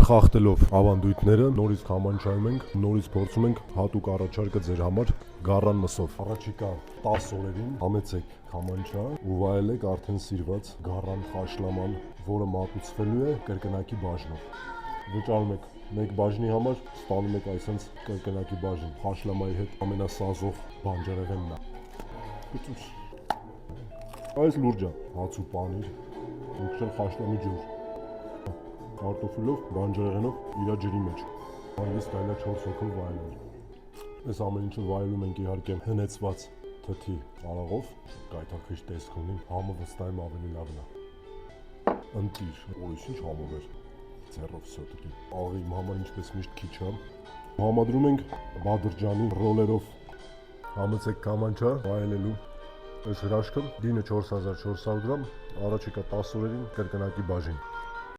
Խախտելով ավանդույթները, նորից կամանչայում ենք, նորից փորձում ենք հատուկ առաջարկը ձեր համար գառան մսով։ Առաջիկա 10 օրերին համեցեք կամանչա ու վայելեք արդեն սիրված գառան խաշլաման, որը մատուցվելու է կրկնակի բաժնով։ Վճարում եք մեկ բաժնի համար, ստանում եք այսպես կրկնակի բաժին։ Խաշլամայի հետ ամենասազող բանջարեղենն է։ Այս լուրջա հաց ու պանիր, ինքն խաշլամի ջուր, կարտոֆիլով, բանջարեղենով իրա ջրի մեջ։ Հանգիստ այլա 4 հոգով վայելել։ Այս ամեն ինչը վայելում ենք իհարկե հնեցված թթի արաղով, կայթակղիչ տեսք ունի, համը վստահ եմ ավելի լավն է։ Ընտիր, ույս ինչ համով էր, ձեռով սոտկի։ Աղի իմ համար ինչպես միշտ քիչ է։ Համադրում ենք բադրջանի ռոլերով, համեցեք կամանչա վայելելու։ Այս հրաշքը դինը 4400 գրամ, առաջիկա 10 օրերին կրկնակի բաժին։